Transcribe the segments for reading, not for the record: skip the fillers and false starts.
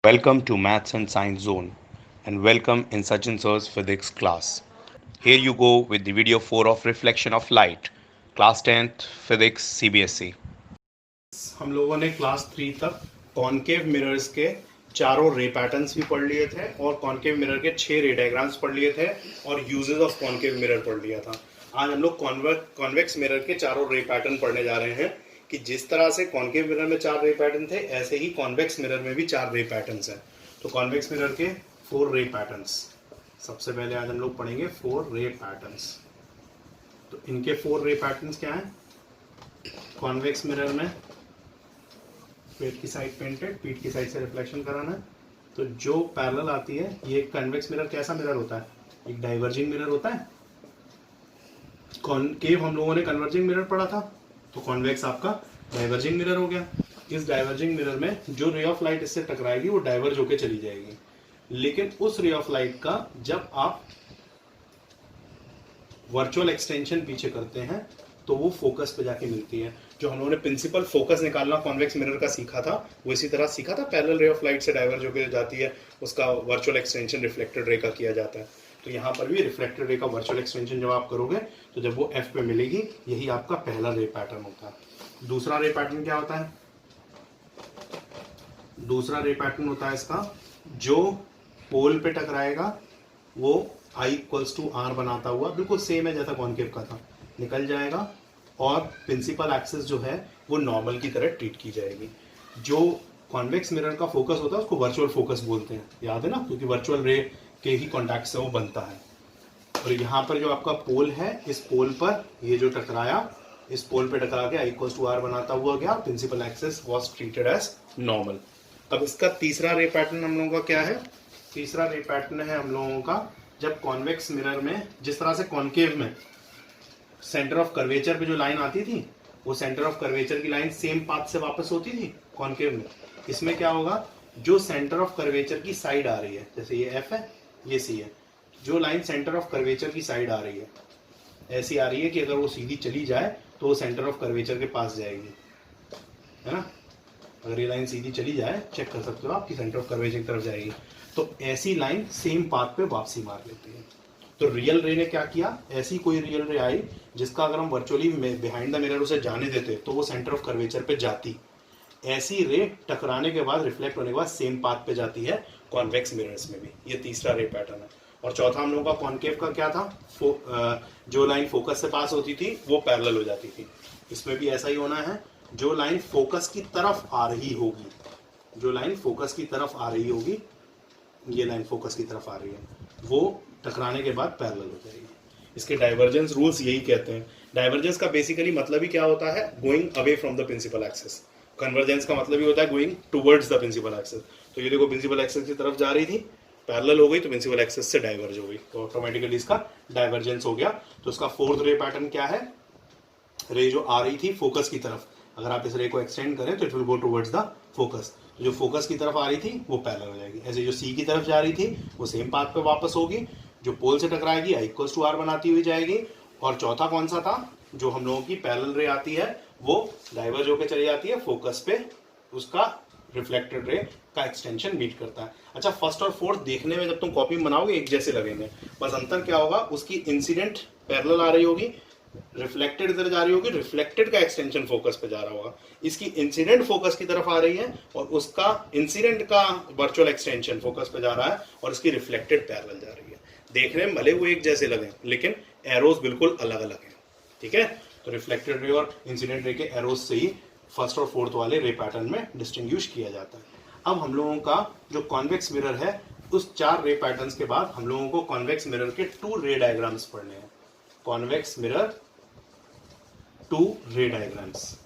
Welcome to Maths and Science Zone and welcome in Sachin Sir's physics class. Here you go with the video 4 of Reflection of Light, class 10th physics CBSE. हम लोगों ने class 3 तक concave mirrors के चारों रे patterns भी पढ़ लिए थे और कॉनकेव मिरर के 6 रे डायग्राम्स पढ़ लिए थे और यूजेस ऑफ कॉनकेव मिरर पढ़ लिया था। आज हम लोग कॉन्वेक्स मिरर के चारों रे पैटर्न पढ़ने जा रहे हैं कि जिस तरह से कॉनकेव मिरर में 4 रे पैटर्न थे ऐसे ही कॉन्वेक्स मिरर में भी 4 रे पैटर्न्स हैं। तो कॉन्वेक्स मिरर के 4 रे पैटर्न्स सबसे पहले आज हम लोग पढ़ेंगे 4 रे पैटर्न्स। तो इनके 4 रे पैटर्न्स क्या हैं? कॉन्वेक्स मिरर में पेट की साइड पेंटेड, पीठ की साइड से रिफ्लेक्शन कराना है। तो जो पैरेलल आती है, ये कन्वेक्स मिरर कैसा मिरर होता है? एक डाइवर्जिंग मिरर होता है। कॉनकेव हम लोगों ने कन्वर्जिंग मिरर पढ़ा था, तो कॉन्वेक्स आपका डाइवर्जिंग मिरर हो गया। इस डाइवर्जिंग मिरर में जो रे ऑफ लाइट इससे टकराएगी वो डाइवर्ज होकर चली जाएगी, लेकिन उस रे ऑफ लाइट का जब आप वर्चुअल एक्सटेंशन पीछे करते हैं तो वो फोकस पे जाके मिलती है। जो हम लोगों ने प्रिंसिपल फोकस निकालना कॉन्वेक्स मिरर का सीखा था, वो इसी तरह सीखा था। पैरेलल रे ऑफ लाइट से डाइवर्ज होकर जाती है, उसका वर्चुअल एक्सटेंशन रिफ्लेक्टेड रे का किया जाता है। तो यहाँ पर भी रिफ्लेक्टेड रे का वर्चुअल एक्सटेंशन जब आप करोगे तो जब वो एफ पे मिलेगी, यही आपका पहला रे पैटर्न होता है। दूसरा रे पैटर्न क्या होता है? दूसरा रे पैटर्न होता है इसका, जो पोल पे टकराएगा वो I = R बनाता हुआ बिल्कुल सेम है जैसा कॉनकेव का था, निकल जाएगा और प्रिंसिपल एक्सिस जो है वो नॉर्मल की तरह ट्रीट की जाएगी। जो कॉन्वेक्स मिरर का फोकस होता है उसको वर्चुअल फोकस बोलते हैं, याद है ना, क्योंकि वर्चुअल रे के ही कॉन्टैक्ट से वो बनता है। और यहाँ पर जो आपका पोल है, इस पोल पर ये जो टकराया, इस पोल पे टकरा के I = R बनाता हुआ गया, principal axis was treated as normal. अब इसका तीसरा रे पैटर्न हम लोगों का क्या है? तीसरा रे पैटर्न है हम लोगों का, जब कॉन्वेक्स मिरर में जिस तरह से कॉनकेव में सेंटर ऑफ कर्वेचर पे जो लाइन आती थी, वो सेंटर ऑफ कर्वेचर की लाइन सेम पाथ से वापस होती थी कॉनकेव में। इसमें क्या होगा, जो सेंटर ऑफ कर्वेचर की साइड आ रही है, जैसे ये एफ है, ये सी है, जो लाइन सेंटर ऑफ कर्वेचर की साइड आ रही है, ऐसी आ रही है कि अगर वो सीधी चली जाए तो वो सेंटर ऑफ कर्वेचर के पास जाएगी, है ना। अगर ये लाइन सीधी चली जाए, चेक कर सकते हो आप कि सेंटर ऑफ कर्वेचर की तरफ जाएगी, तो ऐसी लाइन सेम पाथ पे वापसी मार लेती है। तो रियल रे ने क्या किया, ऐसी कोई रियल रे आई जिसका अगर हम वर्चुअली बिहाइंड द मिरर उसे जाने देते तो वो सेंटर ऑफ कर्वेचर पे जाती। ऐसी रे टकराने के बाद, रिफ्लेक्ट होने के बाद सेम पाथ पे जाती है कॉन्वेक्स मिरर्स में भी। ये तीसरा रे पैटर्न है। और चौथा हम लोगों का कॉनकेव का क्या था, जो लाइन फोकस से पास होती थी वो पैरेलल हो जाती थी। इसमें भी ऐसा ही होना है, जो लाइन फोकस की तरफ आ रही होगी, जो लाइन फोकस की तरफ आ रही होगी, ये लाइन फोकस की तरफ आ रही है, वो टकराने के बाद पैरेलल हो जाएगी। इसके डाइवर्जेंस रूल्स यही कहते हैं। डाइवर्जेंस का बेसिकली मतलब ही क्या होता है? Going away from the principal axis. Convergence का मतलब ही होता है going towards the principal axis. तो ये देखो, प्रिंसिपल एक्सिस की तरफ जा रही थी, पैरेलल हो गई तो प्रिंसिपल एक्सिस से डाइवर्ज हो गई, तो ऑटोमेटिकली इसका डाइवर्जेंस हो गया। तो इसका फोर्थ रे पैटर्न क्या है? रे जो आ रही थी फोकस की तरफ, अगर आप इस रे को एक्सटेंड करें तो it will go towards the focus. जो फोकस की तरफ आ रही थी वो पैरेलल हो जाएगी। ऐसे जो सी की तरफ जा रही थी वो सेम पाथ पे वापस होगी, जो पोल से टकराएगी I = R बनाती हुई जाएगी। और चौथा कौन सा था? जो हम लोगों की पैरेलल रे आती है वो डाइवर्ज होकर चली जाती है फोकस पे, उसका रिफ्लेक्टेड रे का एक्सटेंशन मीट करता है। अच्छा, फर्स्ट और फोर्थ देखने में जब तुम कॉपी बनाओगे एक जैसे लगेंगे, बस अंतर क्या होगा, उसकी इंसिडेंट पैरेलल आ रही होगी, रिफ्लेक्टेड इधर जा रही होगी, रिफ्लेक्टेड का एक्सटेंशन फोकस पे जा रहा होगा। इसकी इंसिडेंट फोकस की तरफ आ रही है और उसका इंसिडेंट का वर्चुअल एक्सटेंशन फोकस पे जा रहा है और इसकी रिफ्लेक्टेड पैरेलल जा रही है। देखने में भले वो एक जैसे लगे लेकिन एरोज बिल्कुल अलग अलग हैं, ठीक है। तो रिफ्लेक्टेड रे और इंसिडेंट रे के एरोज से ही फर्स्ट और फोर्थ वाले रे पैटर्न में डिस्टिंग्विश किया जाता है। अब हम लोगों का जो कॉन्वेक्स मिरर है, उस 4 रे पैटर्न्स के बाद हम लोगों को कॉन्वेक्स मिरर के 2 रे डायग्राम्स पढ़ने हैं। कॉन्वेक्स मिरर 2 रे डायग्राम्स।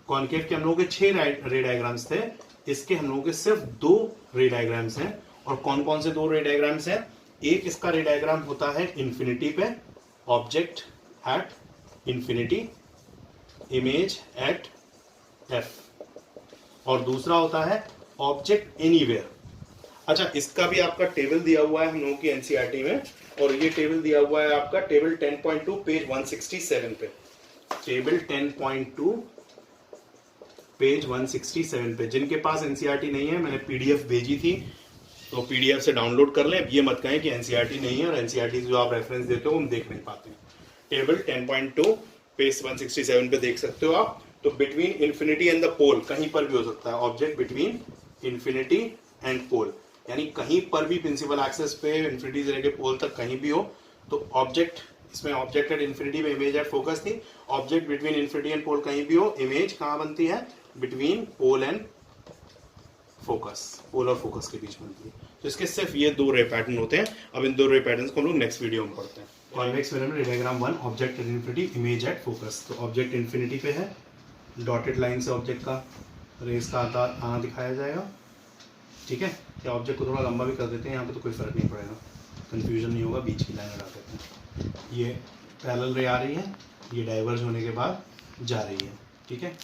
कॉनकेव के हम लोगों के 6 रे डायग्राम्स थे, इसके हम लोगों के सिर्फ 2 रे डायग्राम्स हैं। और कौन कौन से 2 रे डायग्राम्स हैं? एक इसका रे डायग्राम होता है इन्फिनिटी पे, object at infinity, image at F, और दूसरा होता है ऑब्जेक्ट एनीवेयर। अच्छा, इसका भी आपका टेबल दिया हुआ है हम लोगों की एनसीईआरटी में, और ये टेबल दिया हुआ है आपका टेबल 10.2 पेज 167 पे। टेबल 10.2 पेज 167 पे। जिनके पास एनसीईआरटी नहीं है, मैंने पीडीएफ भेजी थी, तो पीडीएफ से डाउनलोड कर लें। ये मत कहें कि एनसीईआरटी नहीं है और एनसीईआरटी जो आप रेफरेंस देते हो हम देख नहीं पाते हैं। टेबल 10.2 पेज 167 पे देख सकते हो आप। तो बिटवीन इन्फिनिटी एंड द पोल, कहीं पर भी हो सकता है ऑब्जेक्ट बिटवीन इन्फिनिटी एंड पोल, यानी कहीं पर भी प्रिंसिपल एक्सेस पे इन्फिनिटी से लेके पोल तक कहीं भी हो, तो ऑब्जेक्ट, इसमें ऑब्जेक्ट एट इन्फिनिटी में इमेज एट फोकस थी, object between infinity and pole कहीं भी हो, इमेज कहाँ बनती है, बिटवीन पोल एंड फोकस, पोल और फोकस के बीच बनती है। तो इसके सिर्फ ये दो रे पैटर्न होते हैं। अब इन दो रे पैटर्न को हम लोग नेक्स्ट वीडियो में पढ़ते हैं। कॉन्वेक्स मिरर में diagram 1, object at infinity, image at focus. तो ऑब्जेक्ट इन्फिनिटी पे है, डॉटेड लाइन से ऑब्जेक्ट का रेस का आना दिखाया जाएगा, ठीक है। या ऑब्जेक्ट को थोड़ा लंबा भी कर देते हैं, यहाँ पे तो कोई फर्क नहीं पड़ेगा, कंफ्यूजन नहीं होगा, बीच की लाइन लगा देते हैं। ये पैरेलल रे आ रही है, ये डाइवर्ज होने के बाद जा रही है, ठीक है,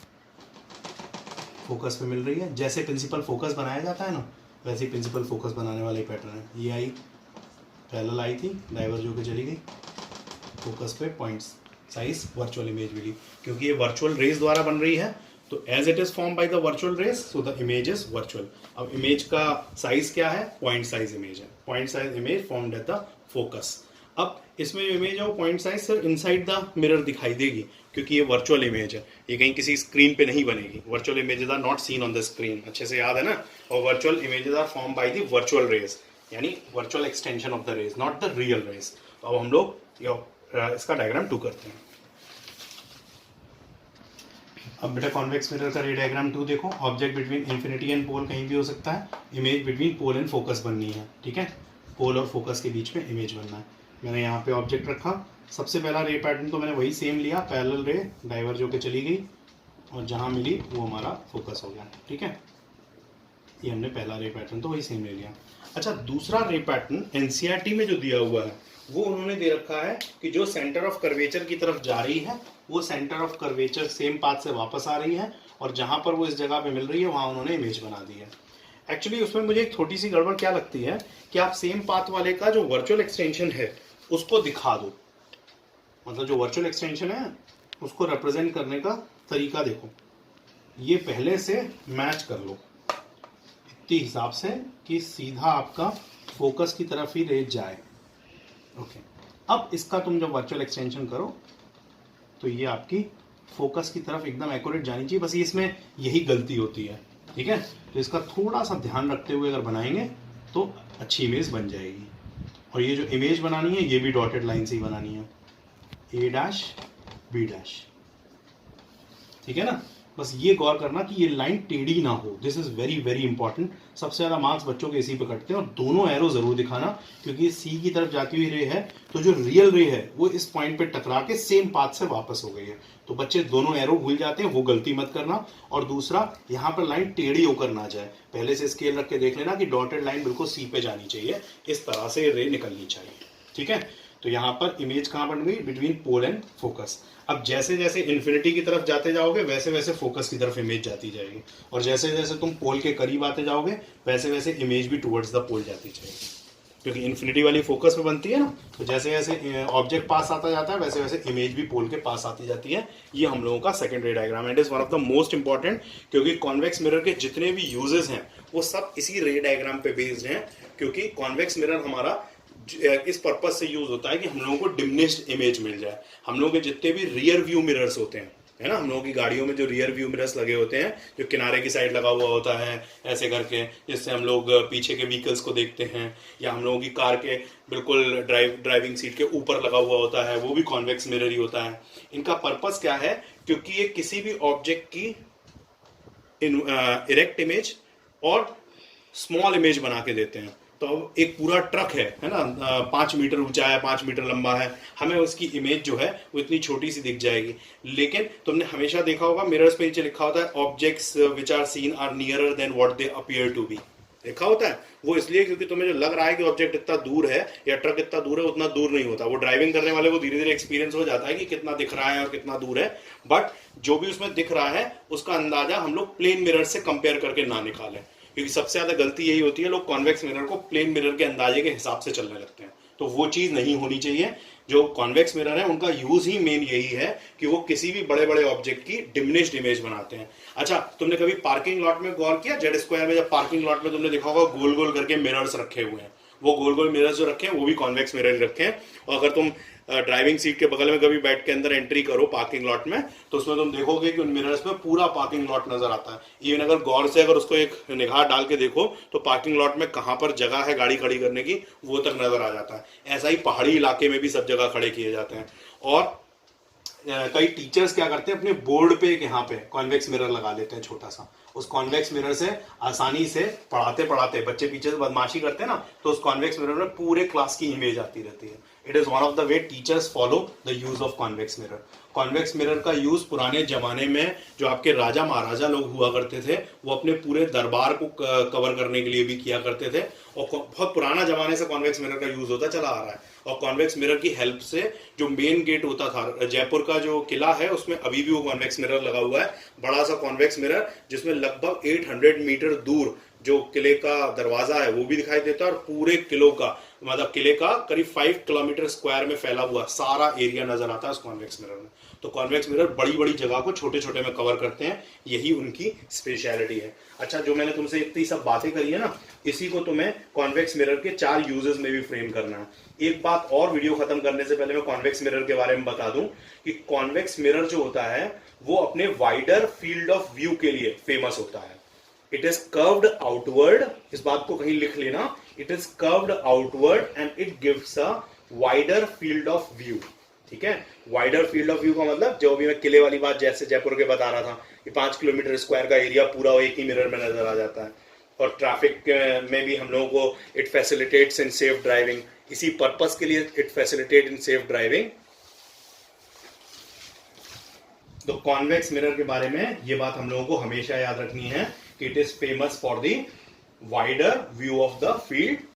फोकस पे मिल रही है। जैसे प्रिंसिपल फोकस बनाया जाता है ना, वैसे ही प्रिंसिपल फोकस बनाने वाले पैटर्न है। ये आई पैरेलल आई थी, डाइवर्ज होकर चली गई, फोकस पे पॉइंट्स साइज वर्चुअल इमेज मिली, क्योंकि ये वर्चुअल रेज द्वारा बन रही है। तो as it is form by the virtual rays, so the image is virtual. अब इमेज का साइज क्या है, पॉइंट साइज इमेज है, point size image formed at the focus. अब इसमें जो इमेज है वो पॉइंट साइज सिर्फ इनसाइड द मिरर दिखाई देगी, क्योंकि ये वर्चुअल इमेज है, ये कहीं किसी स्क्रीन पे नहीं बनेगी। Virtual images are not seen on the screen, अच्छे से याद है ना। और virtual images are form by the virtual rays, यानी virtual extension of the rays, not the real rays. तो अब हम लोग इसका डायग्राम 2 करते हैं। अब बेटा कॉन्वेक्स मिरर का रे डायग्राम 2 देखो। Object between infinity and pole कहीं भी हो सकता है, image between pole and focus बननी है, ठीक है। पोल और फोकस के बीच में इमेज बनना है। मैंने यहाँ पे ऑब्जेक्ट रखा, सबसे पहला रे पैटर्न तो मैंने वही सेम लिया, पैरेलल रे डाइवर्ज होकर चली गई और जहाँ मिली वो हमारा फोकस हो गया, ठीक है। ये हमने पहला रे पैटर्न तो वही सेम ले लिया। अच्छा, दूसरा रे पैटर्न एनसीईआरटी में जो दिया हुआ है वो उन्होंने दे रखा है कि जो सेंटर ऑफ कर्वेचर की तरफ जा रही है वो centre of curvature same path से वापस आ रही है, और जहां पर वो इस जगह पे मिल रही है वहां उन्होंने इमेज बना दी है। एक्चुअली उसमें मुझे एक छोटी सी गड़बड़ क्या लगती है कि आप सेम पाथ वाले का जो वर्चुअल एक्सटेंशन है उसको दिखा दो, मतलब जो वर्चुअल एक्सटेंशन है उसको रिप्रेजेंट करने का तरीका देखो, ये पहले से मैच कर लो इतने हिसाब से कि सीधा आपका फोकस की तरफ ही रेज जाए, ओके। अब इसका तुम जब वर्चुअल एक्सटेंशन करो तो ये आपकी फोकस की तरफ एकदम एक्यूरेट जानी चाहिए, बस ये इसमें यही गलती होती है, ठीक है। तो इसका थोड़ा सा ध्यान रखते हुए अगर बनाएंगे तो अच्छी इमेज बन जाएगी। और ये जो इमेज बनानी है ये भी डॉटेड लाइन से ही बनानी है, ए डैश बी डैश, ठीक है ना। बस ये गौर करना कि ये लाइन टेढ़ी ना हो, this is very very important. सबसे ज्यादा मार्क्स बच्चों के इसी पे कटते हैं। और दोनों एरो जरूर दिखाना, क्योंकि सी की तरफ जाती हुई रे है तो जो रियल रे है वो इस पॉइंट पे टकरा के सेम पाथ से वापस हो गई है, तो बच्चे दोनों एरो भूल जाते हैं, वो गलती मत करना। और दूसरा, यहाँ पर लाइन टेढ़ी होकर ना जाए, पहले से स्केल रख के देख लेना कि डॉटेड लाइन बिल्कुल सी पे जानी चाहिए, इस तरह से रे निकलनी चाहिए, ठीक है। तो यहाँ पर इमेज कहाँ बन गई, बिटवीन पोल एंड फोकस। अब जैसे जैसे इन्फिनिटी की तरफ जाते जाओगे वैसे वैसे फोकस की तरफ इमेज जाती जाएगी, और जैसे जैसे तुम पोल के करीब आते जाओगे वैसे वैसे इमेज भी टुवर्ड्स द पोल जाती जाएगी, क्योंकि इन्फिनिटी वाली फोकस पे बनती है ना। तो जैसे जैसे ऑब्जेक्ट पास आता जाता है वैसे वैसे इमेज भी पोल के पास आती जाती है। ये हम लोगों का सेकंड रे diagram and is one of the most important, क्योंकि कॉन्वेक्स मिरर के जितने भी यूजेस हैं वो सब इसी रे डायग्राम पे बेस्ड हैं। क्योंकि कॉन्वेक्स मिरर हमारा इस पर्पज से यूज होता है कि हम लोगों को डिमिनिश्ड इमेज मिल जाए। हम लोगों के जितने भी रियर व्यू मिरर्स होते हैं, है ना, हम लोगों की गाड़ियों में जो रियर व्यू मिरर्स लगे होते हैं, जो किनारे की साइड लगा हुआ होता है ऐसे करके, जिससे हम लोग पीछे के व्हीकल्स को देखते हैं, या हम लोगों की कार के बिल्कुल ड्राइविंग सीट के ऊपर लगा हुआ होता है, वो भी कॉन्वेक्स मिरर ही होता है। इनका पर्पस क्या है, क्योंकि ये किसी भी ऑब्जेक्ट की इरेक्ट इमेज और स्मॉल इमेज बना के देते हैं। तो अब एक पूरा ट्रक है ना, 5 मीटर ऊंचा है, 5 मीटर लंबा है, हमें उसकी इमेज जो है वो इतनी छोटी सी दिख जाएगी। लेकिन तुमने हमेशा देखा होगा मिरर्स पे नीचे लिखा होता है objects which are seen are nearer than what they appear to be, लिखा होता है। वो इसलिए क्योंकि तुम्हें जो लग रहा है कि ऑब्जेक्ट इतना दूर है या ट्रक इतना दूर है, उतना दूर नहीं होता। वो ड्राइविंग करने वाले को धीरे धीरे एक्सपीरियंस हो जाता है कि कितना दिख रहा है और कितना दूर है, बट जो भी उसमें दिख रहा है उसका अंदाजा हम लोग प्लेन मिरर से कंपेयर करके ना निकालें, क्योंकि सबसे ज्यादा गलती यही होती है, लोग कॉन्वेक्स मिरर को प्लेन मिरर के अंदाजे के हिसाब से चलने लगते हैं। तो तो वो चीज नहीं होनी चाहिए। जो कॉन्वेक्स मिरर है उनका यूज ही मेन यही है कि वो किसी भी बड़े बड़े ऑब्जेक्ट की डिमिनिश्ड इमेज बनाते हैं। अच्छा, तुमने कभी पार्किंग लॉट में गौर किया, जेड स्क्वायर में जब पार्किंग लॉट में तुमने देखा होगा गोल गोल करके मिरर्स रखे हुए हैं, वो गोल गोल मिरर्स जो रखे हैं वो भी कॉन्वेक्स मिरर रखे हैं। और अगर तुम ड्राइविंग सीट के बगल में कभी बैठ के अंदर एंट्री करो पार्किंग लॉट में, तो उसमें तुम देखोगे कि उन मिरर्स में पूरा पार्किंग लॉट नजर आता है। इवन अगर गौर से अगर उसको एक निगाह डाल के देखो तो पार्किंग लॉट में कहाँ पर जगह है गाड़ी खड़ी करने की वो तक नजर आ जाता है। ऐसा ही पहाड़ी इलाके में भी सब जगह खड़े किए जाते हैं। और कई टीचर्स क्या करते हैं, अपने बोर्ड पे यहाँ पे कॉन्वेक्स मिरर लगा देते हैं छोटा सा। उस कॉन्वेक्स मिरर से आसानी से पढ़ाते पढ़ाते बच्चे पीछे से बदमाशी करते हैं ना, तो उस कॉन्वेक्स मिरर में पूरे क्लास की इमेज आती रहती है। It is one of the way teachers follow the use of convex mirror. Convex mirror का यूज पुराने जमाने में जो आपके राजा महाराजा लोग हुआ करते थे वो अपने पूरे दरबार को कवर करने के लिए भी किया करते थे। और बहुत पुराना जमाने से कॉन्वेक्स मिरर का यूज होता चला आ रहा है। और कॉन्वेक्स मिरर की हेल्प से जो मेन गेट होता था जयपुर का जो किला है उसमें अभी भी वो कॉन्वेक्स मिरर लगा हुआ है, बड़ा सा कॉन्वेक्स मिरर जिसमें लगभग 800 मीटर दूर जो किले का दरवाजा है वो भी दिखाई देता है। और पूरे किलो का मतलब किले का करीब 5 किलोमीटर स्क्वायर में फैला हुआ सारा एरिया नजर आता है उस कॉन्वेक्स मिरर में। तो कॉन्वेक्स मिरर बड़ी बड़ी जगह को छोटे छोटे में कवर करते हैं, यही उनकी स्पेशलिटी है। अच्छा, जो मैंने तुमसे इतनी सब बातें करी है ना, इसी को तुम्हें कॉन्वेक्स मिरर के 4 यूजेस में भी फ्रेम करना है। एक बात और वीडियो खत्म करने से पहले मैं कॉन्वेक्स मिरर के बारे में बता दूं कि कॉन्वेक्स मिरर जो होता है वो अपने वाइडर फील्ड ऑफ व्यू के लिए फेमस होता है। इट इज कर्व्ड आउटवर्ड, इस बात को कहीं लिख लेना, it is curved outward and it gives a wider field of view. ठीक है, वाइडर फील्ड ऑफ व्यू का मतलब जो भी मैं किले वाली बात जैसे जयपुर के बता रहा था कि 5 किलोमीटर स्क्वायर का एरिया पूरा एक ही मिरर में नजर आ जाता है। और ट्रैफिक में भी हम लोगों को it facilitates in safe driving, इसी पर्पस के लिए it facilitate in safe driving. तो कॉन्वेक्स मिरर के बारे में ये बात हम लोगों को हमेशा याद रखनी है कि it is famous for the wider view of the field